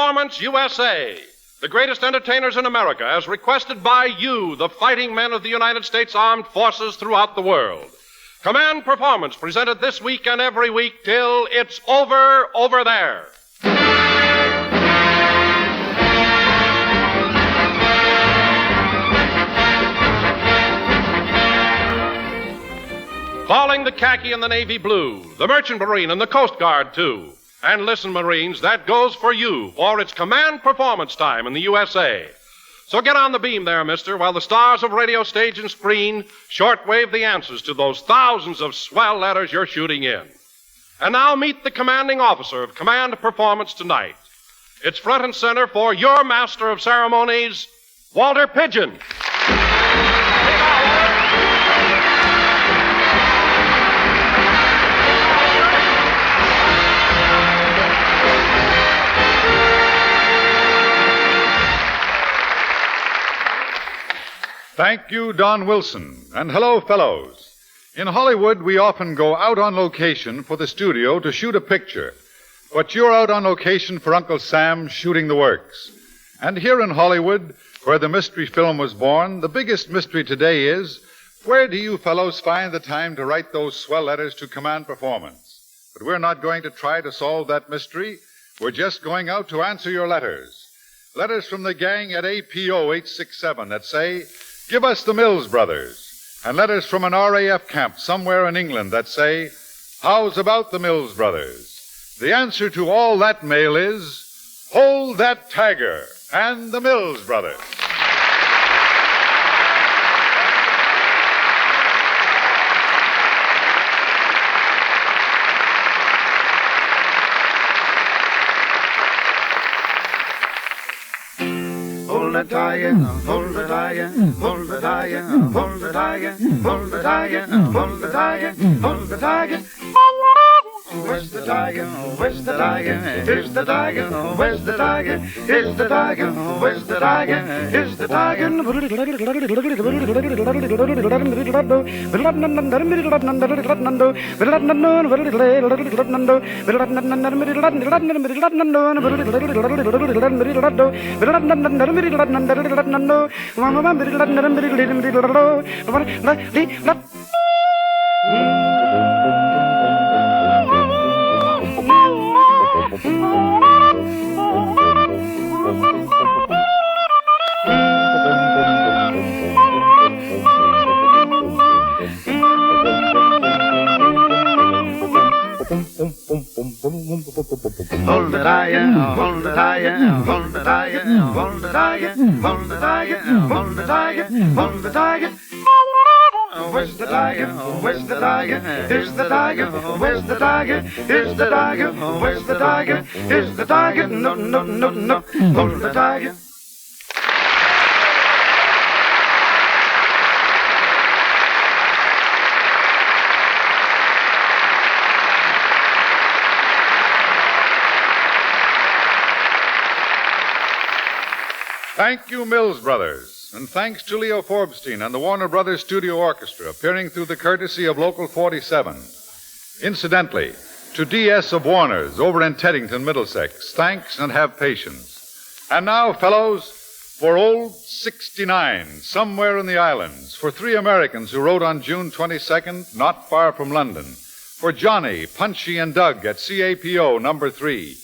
Performance USA, the greatest entertainers in America, as requested by you, the fighting men of the United States Armed Forces throughout the world. Command Performance, presented this week and every week till it's over there. Calling the khaki and the navy blue, the merchant marine and the Coast Guard, too. And listen, Marines, that goes for you, for it's command performance time in the USA. So get on the beam there, mister, while the stars of radio, stage, and screen shortwave the answers to those thousands of swell letters you're shooting in. And now meet the commanding officer of command performance tonight. It's front and center for your master of ceremonies, Walter Pidgeon. Thank you, Don Wilson. And hello, fellows. In Hollywood, we often go out on location for the studio to shoot a picture. But you're out on location for Uncle Sam shooting the works. And here in Hollywood, where the mystery film was born, the biggest mystery today is, where do you fellows find the time to write those swell letters to command performance? But we're not going to try to solve that mystery. We're just going out to answer your letters. Letters from the gang at ep026 that say, "Give us the Mills Brothers," and letters from an RAF camp somewhere in England that say, "How's about the Mills Brothers?" The answer to all that mail is, "Hold that Tiger," and the Mills Brothers. Hold the tiger, hold the tiger, hold the tiger, hold the tiger, hold the tiger, hold the tiger, hold the tiger. Where's the tiger? Where's the tiger? Here's the tiger. Where's the tiger? Here's the tiger. Where's the tiger? Here's the tiger. Hold the tiger, hold the tiger, hold the tiger, hold the tiger, hold the tiger, hold the tiger, hold the tiger. Where's the tiger? Where's the tiger? Here's the tiger. Where's the tiger? Here's the tiger. Where's the tiger? Here's the tiger. No, no, no, no. Hold the tiger. Thank you, Mills Brothers. And thanks to Leo Forbestein and the Warner Brothers Studio Orchestra, appearing through the courtesy of Local 47. Incidentally, to D.S. of Warner's over in Teddington, Middlesex, thanks and have patience. And now, fellows, for old 69, somewhere in the islands, for 3 Americans who wrote on June 22nd, not far from London, for Johnny, Punchy, and Doug at CAPO number 3,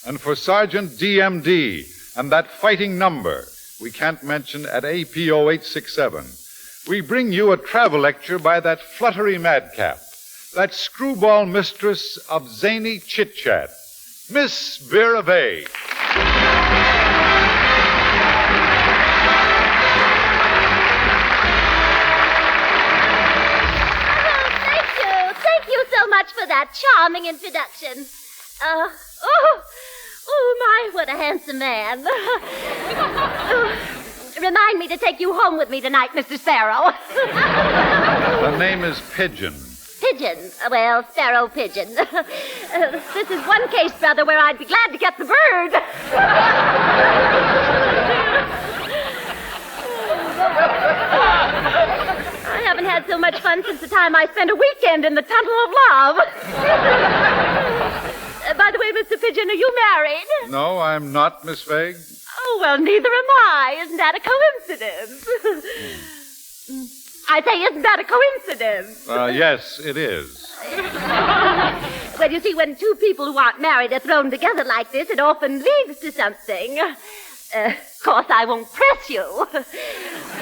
and for Sergeant DMD and that fighting number we can't mention at APO 867. We bring you a travel lecture by that fluttery madcap, that screwball mistress of zany chit-chat, Miss Vera Vey. Thank you so much for that charming introduction. Oh, my, what a handsome man. Remind me to take you home with me tonight, Mr. Sparrow. The name is Pidgeon. Pidgeon? Well, Sparrow Pidgeon. This is one case, brother, where I'd be glad to get the bird. I haven't had so much fun since the time I spent a weekend in the Tunnel of Love. By By the way, Mr. Pidgeon, are you married? No, I'm not, Miss Vague. Oh, well, neither am I. Isn't that a coincidence? I say, isn't that a coincidence? Yes, it is. Well, you see, when two people who aren't married are thrown together like this, it often leads to something. Of course, I won't press you.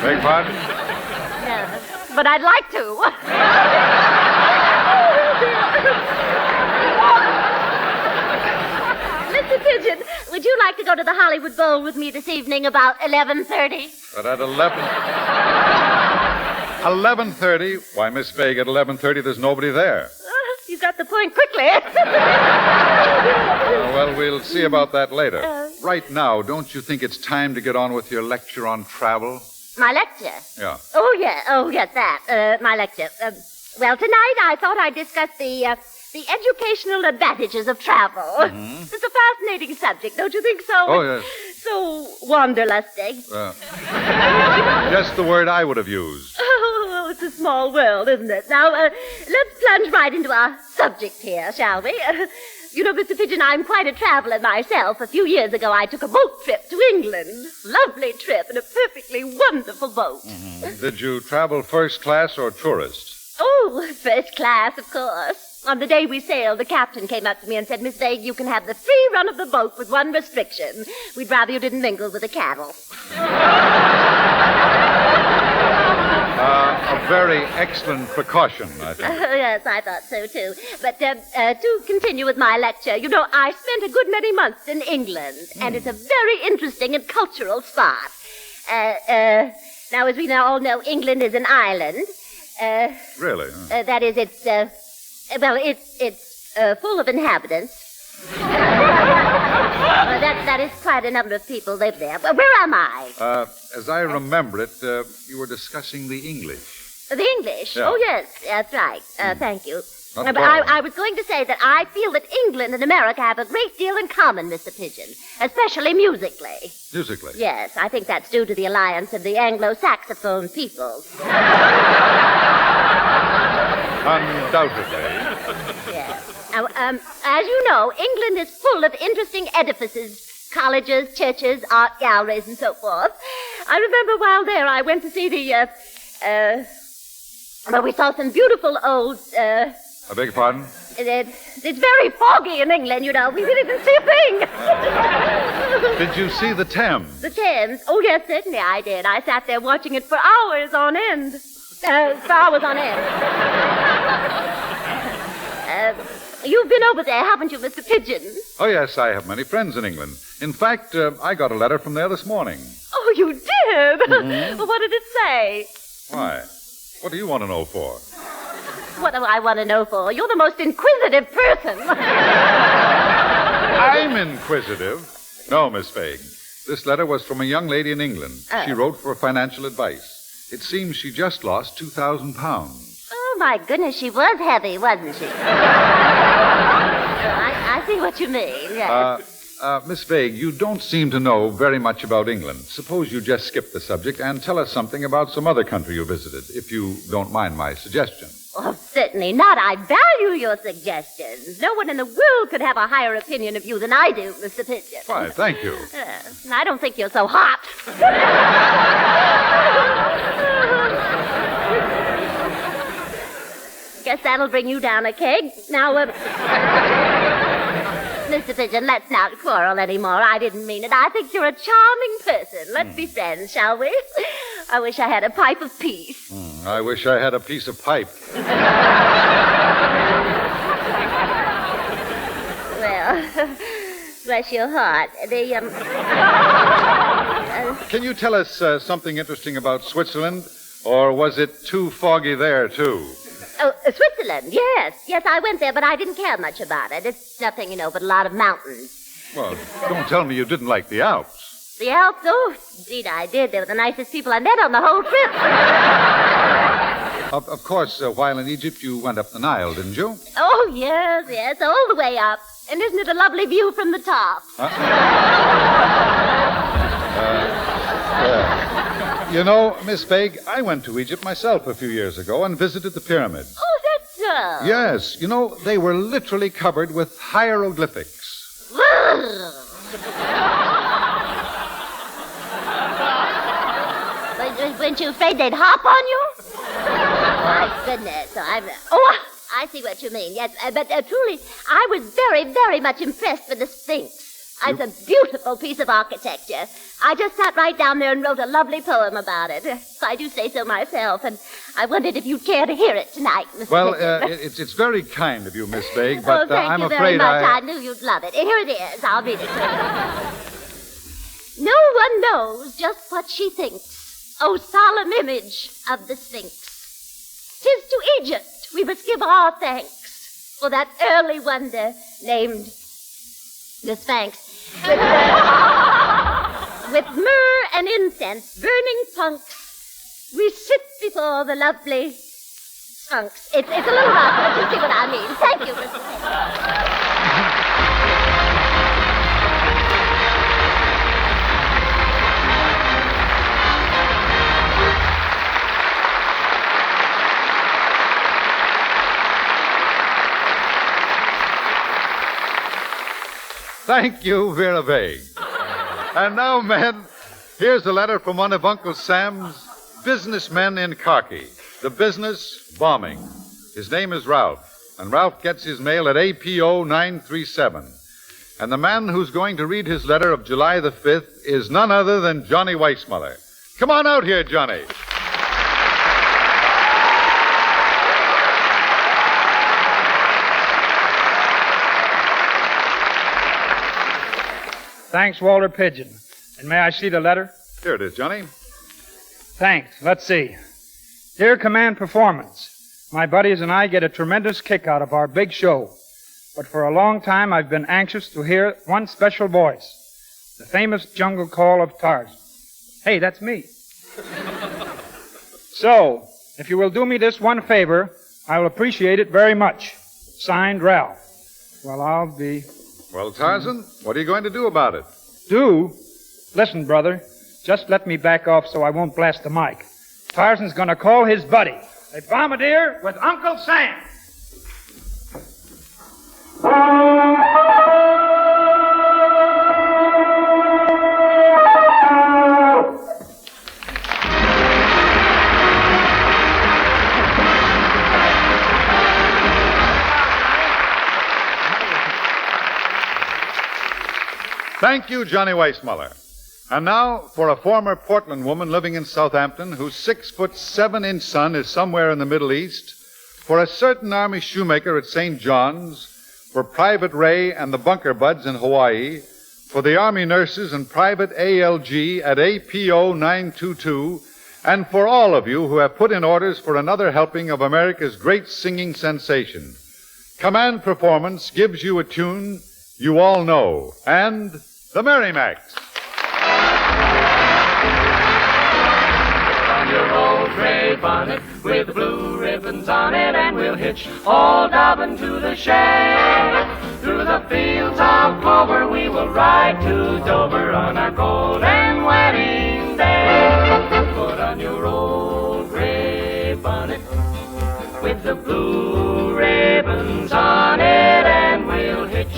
Beg pardon? No, but I'd like to. Mr. Pidgeon, would you like to go to the Hollywood Bowl with me this evening about 11:30? But at 11:30? Why, Miss Vague, at 11:30 there's nobody there. You got the point quickly. Well, we'll see about that later. Right now, don't you think it's time to get on with your lecture on travel? My lecture? Yeah. Oh, yes, that. My lecture. Well, tonight I thought I'd discuss the educational advantages of travel. Mm-hmm. It's a fascinating subject, don't you think so? Oh, yes. So wanderlusting. Just the word I would have used. Oh, it's a small world, isn't it? Now, let's plunge right into our subject here, shall we? You know, Mr. Pidgeon, I'm quite a traveler myself. A few years ago, I took a boat trip to England. Lovely trip and a perfectly wonderful boat. Mm-hmm. Did you travel first class or tourist? Oh, first class, of course. On the day we sailed, the captain came up to me and said, Miss Vague, you can have the free run of the boat with one restriction. We'd rather you didn't mingle with the cattle. A very excellent precaution, I think. Yes, I thought so, too. But to continue with my lecture, you know, I spent a good many months in England, and it's a very interesting and cultural spot. Now, as we all know, England is an island. Really? That is, it's full of inhabitants. That is quite a number of people live there. But where am I? As I remember it, you were discussing the English. The English? Yeah. Oh, yes, that's right. Thank you. Not But I was going to say that I feel that England and America have a great deal in common, Mr. Pidgeon, especially musically. Musically? Yes, I think that's due to the alliance of the Anglo-Saxophone peoples. Undoubtedly. Yes. Now, as you know, England is full of interesting edifices, colleges, churches, art galleries, and so forth. I remember while there, I went to see we saw some beautiful old, I beg your pardon? It's very foggy in England, you know. We really didn't see a thing. Did you see the Thames? The Thames? Oh, yes, certainly I did. I sat there watching it for hours on end. You've been over there, haven't you, Mr. Pidgeon? Oh, yes, I have many friends in England. In fact, I got a letter from there this morning. Oh, you did? Mm-hmm. Well, what did it say? Why? What do you want to know for? What do I want to know for? You're the most inquisitive person. I'm inquisitive. No, Miss Vague. This letter was from a young lady in England. She wrote for financial advice. It seems she just lost 2,000 pounds. Oh, my goodness, she was heavy, wasn't she? I see what you mean, yes. Miss Vague, you don't seem to know very much about England. Suppose you just skip the subject and tell us something about some other country you visited, if you don't mind my suggestion. Oh, certainly not. I value your suggestions. No one in the world could have a higher opinion of you than I do, Mr. Pidgeon. Why, thank you. I don't think you're so hot. Guess that'll bring you down a keg. Now, Mr. Pidgeon, let's not quarrel anymore. I didn't mean it. I think you're a charming person. Let's be friends, shall we? I wish I had a pipe of peace. I wish I had a piece of pipe. Well, bless your heart. Can you tell us something interesting about Switzerland? Or was it too foggy there, too? Oh, Switzerland, yes. Yes, I went there, but I didn't care much about it. It's nothing, but a lot of mountains. Well, don't tell me you didn't like the Alps. The Alps? Oh, indeed I did. They were the nicest people I met on the whole trip. Of course, while in Egypt, you went up the Nile, didn't you? Oh, yes, all the way up. And isn't it a lovely view from the top? Miss Vague, I went to Egypt myself a few years ago and visited the pyramids. Oh, that's so. Yes, they were literally covered with hieroglyphics. Weren't you afraid they'd hop on you? My goodness. I see what you mean. Yes, but truly, I was very, very much impressed with the Sphinx. It's a beautiful piece of architecture. I just sat right down there and wrote a lovely poem about it. I do say so myself, and I wondered if you'd care to hear it tonight, Mr. Well, Pidgeon. it's very kind of you, Miss Begg, but thank I'm you afraid very much. I knew you'd love it. Here it is. I'll read it to you. No one knows just what she thinks, O solemn image of the Sphinx. 'Tis to Egypt we must give our thanks for that early wonder named the Sphinx. With myrrh and incense, burning punks, we sit before the lovely Sphinx. It's a little rough, but you see what I mean. Thank you, Mr. Pidgeon. Thank you, Vera Begg. And now, men, here's a letter from one of Uncle Sam's businessmen in khaki. The business, bombing. His name is Ralph, and Ralph gets his mail at ep027. And the man who's going to read his letter of July the 5th is none other than Johnny Weissmuller. Come on out here, Johnny. Thanks, Walter Pidgeon. And may I see the letter? Here it is, Johnny. Thanks. Let's see. Dear Command Performance, my buddies and I get a tremendous kick out of our big show. But for a long time, I've been anxious to hear one special voice, the famous jungle call of Tarzan. Hey, that's me. So, if you will do me this one favor, I will appreciate it very much. Signed, Ralph. Well, I'll be... Well, Tarzan, what are you going to do about it? Do? Listen, brother. Just let me back off so I won't blast the mic. Tarzan's going to call his buddy, a bombardier with Uncle Sam. Thank you, Johnny Weissmuller. And now for a former Portland woman living in Southampton whose 6'7" son is somewhere in the Middle East, for a certain Army shoemaker at St. John's, for Private Ray and the Bunker Buds in Hawaii, for the Army nurses and Private ALG at APO922, and for all of you who have put in orders for another helping of America's great singing sensation. Command Performance gives you a tune you all know, and the Merrimacs. On your old gray bonnet with the blue ribbons on it, and we'll hitch old Dobbin to the shed. Through the fields of clover we will ride to Dover on our golden wedding day. Put on your old gray bonnet with the blue ribbons on it, and we'll hitch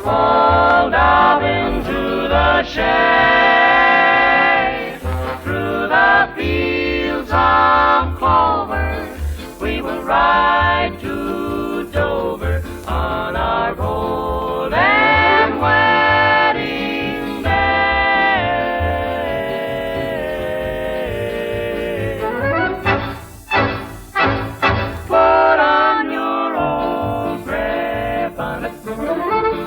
old Dobbin to the shed. Through the fields of clover we will ride to Dover on our golden wedding day. Put on your old gray bonnet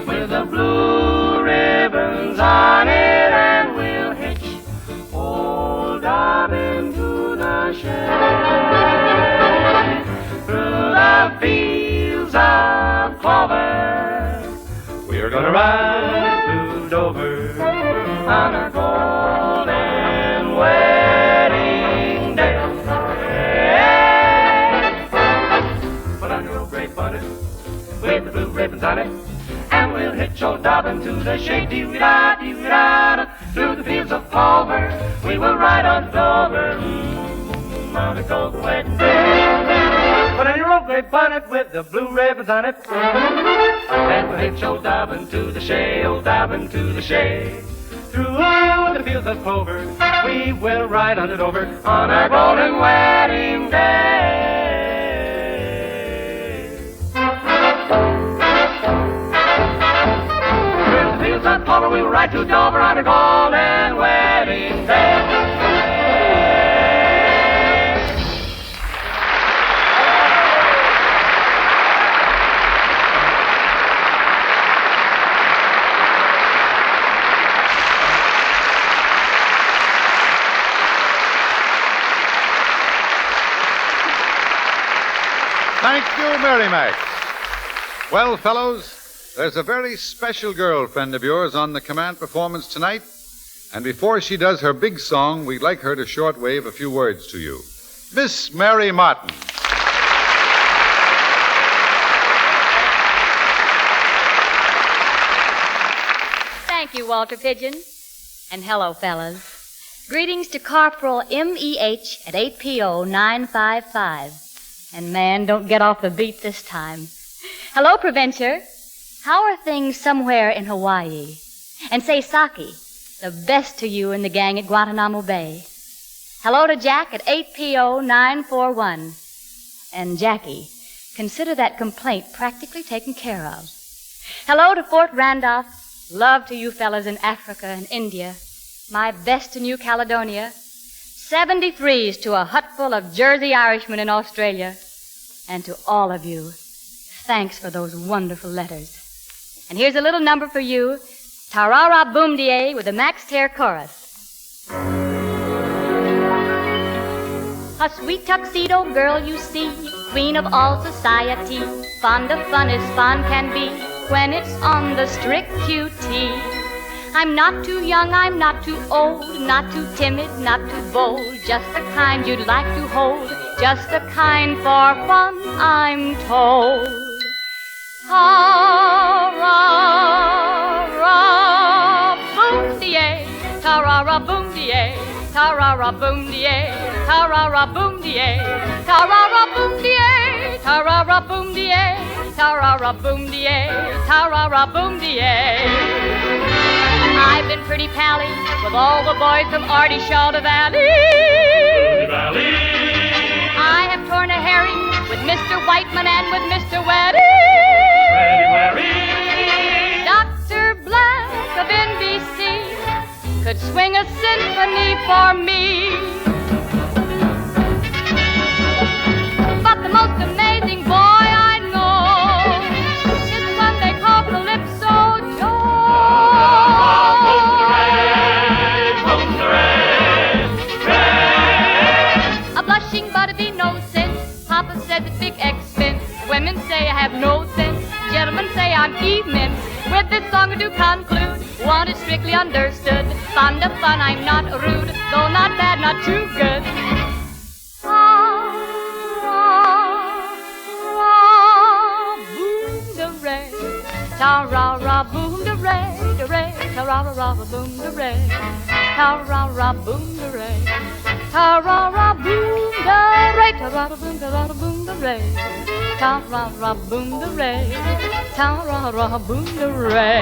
with the blue ribbons on it, and we'll hitch old Dobbin to the shed. Through the fields of clover we're gonna ride to Dover on our golden wedding day. Put on your old gray bonnet with the blue ribbons on it, and we'll hitch old Dobbin to the shade. Dee-wee-da, dee-wee-da. Through the fields of clover we will ride on to Dover on a golden wedding day. Put on your old gray bonnet with the blue ribbons on it. And we'll hitch old Dobbin to the shay, old Dobbin to the shay. Through all the fields of clover, we will ride on it over on our golden wedding day. Through the fields of clover, we will ride to Dover on our golden wedding day. Thank you, Mary Mac. Well, fellows, there's a very special girlfriend of yours on the command performance tonight. And before she does her big song, we'd like her to shortwave a few words to you. Miss Mary Martin. Thank you, Walter Pidgeon. And hello, fellas. Greetings to Corporal MEH at 8PO955. And man, don't get off the beat this time. Hello, Provencher. How are things somewhere in Hawaii? And say, Saki, the best to you and the gang at Guantanamo Bay. Hello to Jack at 8PO941. And Jackie, consider that complaint practically taken care of. Hello to Fort Randolph. Love to you fellas in Africa and India. My best to New Caledonia. 73s to a hut full of Jersey Irishmen in Australia. And to all of you, thanks for those wonderful letters. And here's a little number for you, Ta-ra-ra boom-de-ay with the Max Tear chorus. A sweet tuxedo girl you see, queen of all society, fond of fun as fun can be when it's on the strict QT. I'm not too young, I'm not too old, not too timid, not too bold, just the kind you'd like to hold, just the kind for fun, I'm told. Ta-ra-ra, boom-de-ay, ta-ra-ra, boom-de-ay, ta-ra-ra, boom-de-ay, ta-ra-ra, boom-de-ay, ta-ra-ra, boom-de-ay, ta-ra-ra, boom-de-ay, ta-ra-ra, boom-de-ay, ta-ra-ra, boom-de-ay. I've been pretty pally with all the boys from Artishaw to Valley. I have torn a herring with Mr. Whiteman and with Mr. Weddy. Dr. Black of NBC could swing a symphony for me. But the most amazing boy I know is the one they call Calypso Joe. A blushing butterby no sense. Papa said it's big expense. Women say I have no sense. Gentlemen say I'm immense. With this song I do conclude, one is strictly understood. Fond of fun, I'm not rude, though not bad, not too good. Ta-ra-ra, boom-de-ray, de-ray, ta-ra-ra, boom-de-ray, ta-ra-ra, boom-de-ray, ta-ra-ra, boom-de-ray, ta-ra-ra, boom-de-ray, ta-ra-ra, boom-de-ray, ta-ra-ra, boom-de-ray.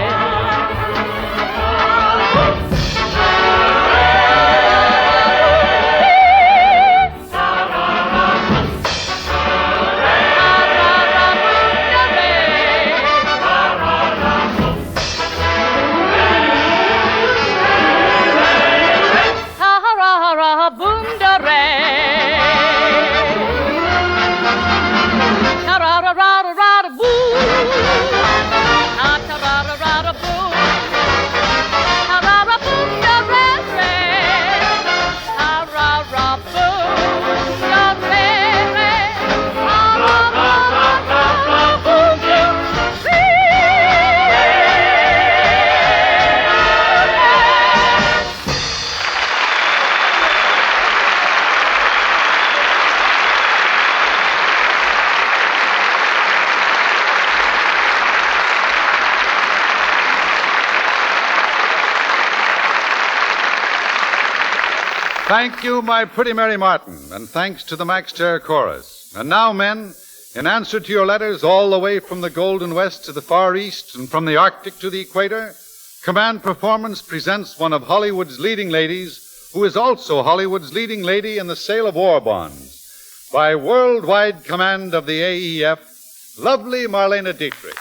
Thank you, my pretty Mary Martin, and thanks to the Max Terror Chorus. And now, men, In answer to your letters all the way from the Golden West to the Far East and from the Arctic to the Equator, Command Performance presents one of Hollywood's leading ladies, who is also Hollywood's leading lady in the sale of war bonds. By worldwide command of the AEF, lovely Marlene Dietrich.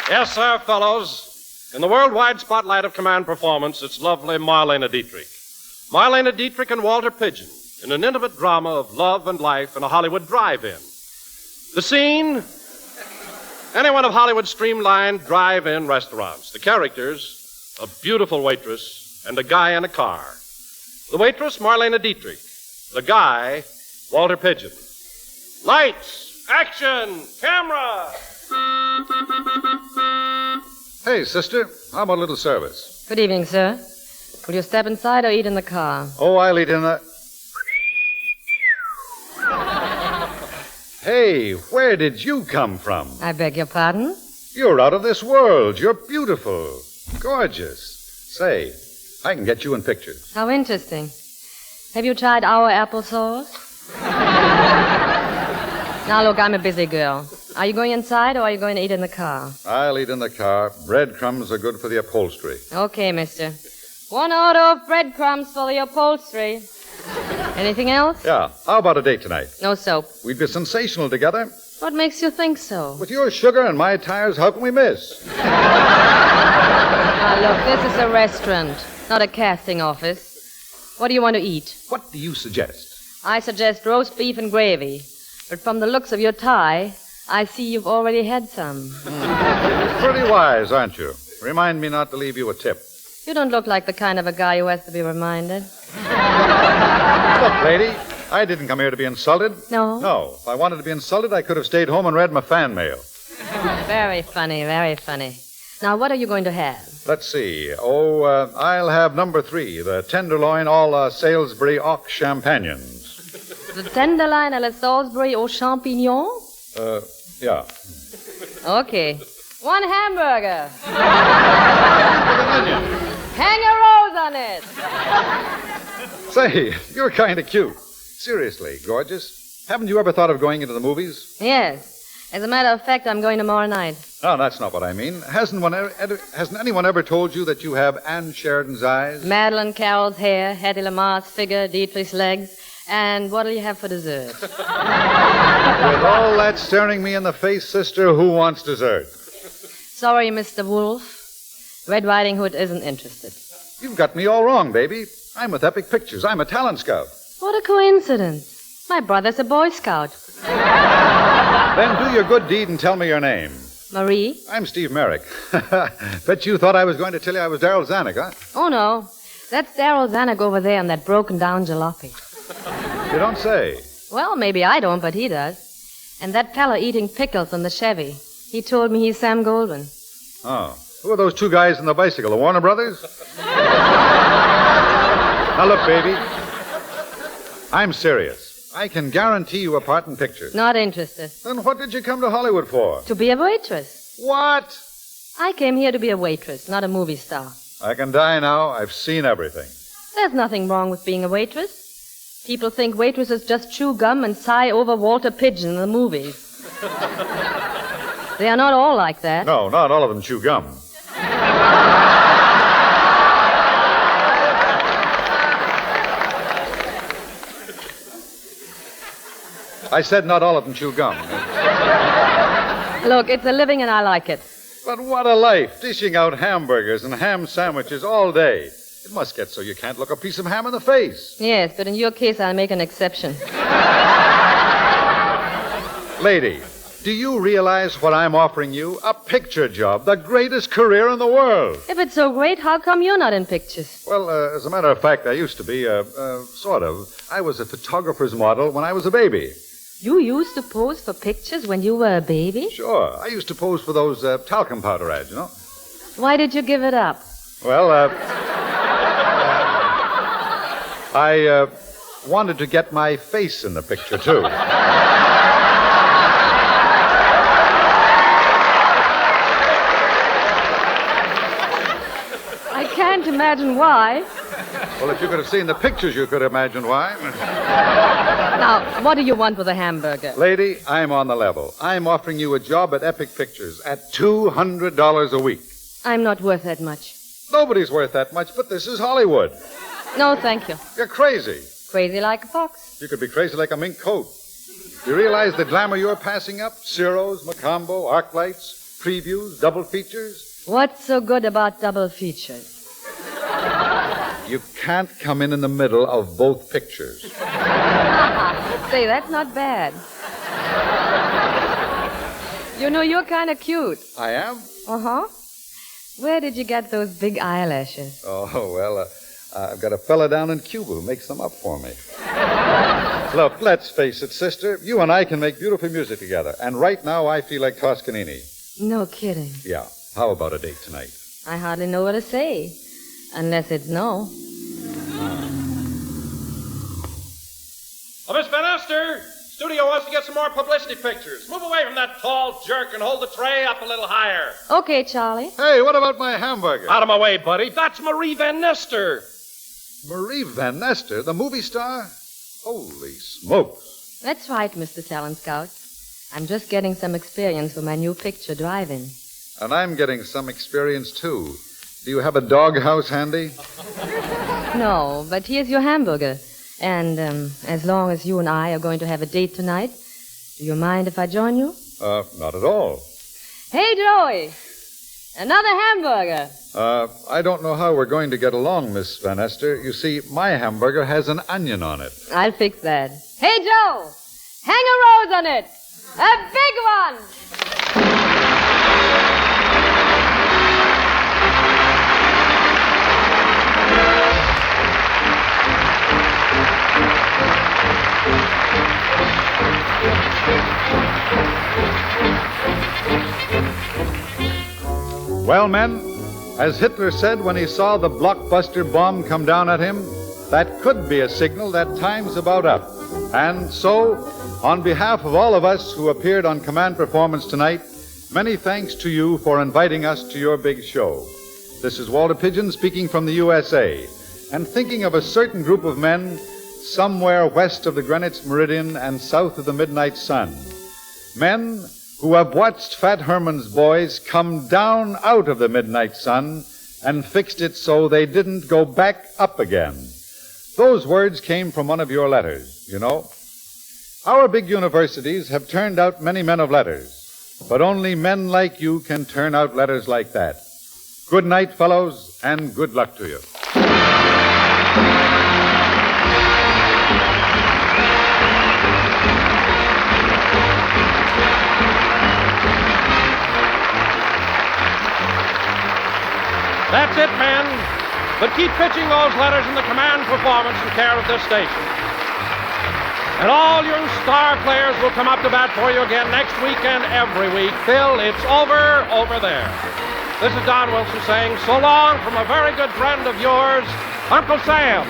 Yes, sir, fellows. In the worldwide spotlight of Command Performance, it's lovely Marlene Dietrich. Marlene Dietrich and Walter Pidgeon in an intimate drama of love and life in a Hollywood drive-in. The scene, any one of Hollywood's streamlined drive-in restaurants. The characters, a beautiful waitress and a guy in a car. The waitress, Marlene Dietrich. The guy, Walter Pidgeon. Lights, action, camera! Hey, sister, how about a little service? Good evening, sir. Will you step inside or eat in the car? Oh, I'll eat in the... Hey, where did you come from? I beg your pardon? You're out of this world. You're beautiful. Gorgeous. Say, I can get you in pictures. How interesting. Have you tried our applesauce? Now, look, I'm a busy girl. Are you going inside or are you going to eat in the car? I'll eat in the car. Breadcrumbs are good for the upholstery. Okay, mister. One order of breadcrumbs for the upholstery. Anything else? Yeah. How about a date tonight? No soap. We'd be sensational together. What makes you think so? With your sugar and my tires, how can we miss? Now, look, this is a restaurant, not a casting office. What do you want to eat? What do you suggest? I suggest roast beef and gravy. But from the looks of your tie, I see you've already had some. Pretty wise, aren't you? Remind me not to leave you a tip. You don't look like the kind of a guy who has to be reminded. Look, lady, I didn't come here to be insulted. No? No. If I wanted to be insulted, I could have stayed home and read my fan mail. Very funny, very funny. Now, what are you going to have? Let's see. I'll have number 3, the tenderloin all Salisbury Ox Champagnons. The tenderloin à la Salisbury aux champignons? Yeah. Okay. 1 hamburger. Hang a rose on it. Say, you're kind of cute. Seriously, gorgeous. Haven't you ever thought of going into the movies? Yes. As a matter of fact, I'm going tomorrow night. No, that's not what I mean. Hasn't anyone ever told you that you have Anne Sheridan's eyes? Madeline Carroll's hair, Hedy Lamar's figure, Dietrich's legs. And what'll you have for dessert? With all that staring me in the face, sister, who wants dessert? Sorry, Mr. Wolf. Red Riding Hood isn't interested. You've got me all wrong, baby. I'm with Epic Pictures. I'm a talent scout. What a coincidence. My brother's a Boy Scout. Then do your good deed and tell me your name. Marie? I'm Steve Merrick. Bet you thought I was going to tell you I was Darryl Zanuck, huh? Oh, no. That's Darryl Zanuck over there in that broken-down jalopy. You don't say. Well, maybe I don't, but he does. And that fella eating pickles in the Chevy. He told me he's Sam Goldwyn. Oh. Who are those 2 guys in the bicycle? The Warner Brothers? Now, look, baby. I'm serious. I can guarantee you a part in pictures. Not interested. Then what did you come to Hollywood for? To be a waitress. What? I came here to be a waitress, not a movie star. I can die now. I've seen everything. There's nothing wrong with being a waitress. People think waitresses just chew gum and sigh over Walter Pidgeon in the movies. They are not all like that. No, not all of them chew gum. I said not all of them chew gum. Look, it's a living and I like it. But what a life, dishing out hamburgers and ham sandwiches all day. It must get so you can't look a piece of ham in the face. Yes, but in your case, I'll make an exception. Lady, do you realize what I'm offering you? A picture job, the greatest career in the world. If it's so great, how come you're not in pictures? Well, as a matter of fact, I used to be, sort of. I was a photographer's model when I was a baby. You used to pose for pictures when you were a baby? Sure. I used to pose for those talcum powder ads, you know. Why did you give it up? Well, I wanted to get my face in the picture, too. imagine why. Well, if you could have seen the pictures, you could imagine why. Now, what do you want with a hamburger? Lady, I'm on the level. I'm offering you a job at Epic Pictures at $200 a week. I'm not worth that much. Nobody's worth that much, but this is Hollywood. No, thank you. You're crazy. Crazy like a fox. You could be crazy like a mink coat. You realize the glamour you're passing up? Ciros, Macombo, arc lights, previews, double features. What's so good about double features? You can't come in the middle of both pictures. Say, that's not bad. You know, you're kind of cute. I am? Uh-huh. Where did you get those big eyelashes? Oh, well, I've got a fella down in Cuba who makes them up for me. Look, let's face it, sister. You and I can make beautiful music together. And right now, I feel like Toscanini. No kidding. Yeah. How about a date tonight? I hardly know what to say. Unless it's no. Oh, Miss Van Aster, studio wants to get some more publicity pictures. Move away from that tall jerk and hold the tray up a little higher. Okay, Charlie. Hey, what about my hamburger? Out of my way, buddy. That's Marie Van Nester. Marie Van Nester, the movie star? Holy smokes. That's right, Mr. Talent Scout. I'm just getting some experience for my new picture, Drive-In. And I'm getting some experience, too. Do you have a doghouse handy? No, but here's your hamburger. And as long as you and I are going to have a date tonight, do you mind if I join you? Not at all. Hey, Joey! Another hamburger. I don't know how we're going to get along, Miss Van Ester. You see, my hamburger has an onion on it. I'll fix that. Hey, Joe! Hang a rose on it! A big one! Well, men, as Hitler said when he saw the blockbuster bomb come down at him, that could be a signal that time's about up. And so, on behalf of all of us who appeared on Command Performance tonight, many thanks to you for inviting us to your big show. This is Walter Pidgeon speaking from the USA, and thinking of a certain group of men somewhere west of the Greenwich Meridian and south of the midnight sun. Men who have watched Fat Herman's boys come down out of the midnight sun and fixed it so they didn't go back up again. Those words came from one of your letters, you know. Our big universities have turned out many men of letters, but only men like you can turn out letters like that. Good night, fellows, and good luck to you. That's it, men. But keep pitching those letters in the Command Performance in care of this station. And all you star players will come up to bat for you again next week and every week. Phil, it's over there. This is Don Wilson saying so long from a very good friend of yours, Uncle Sam.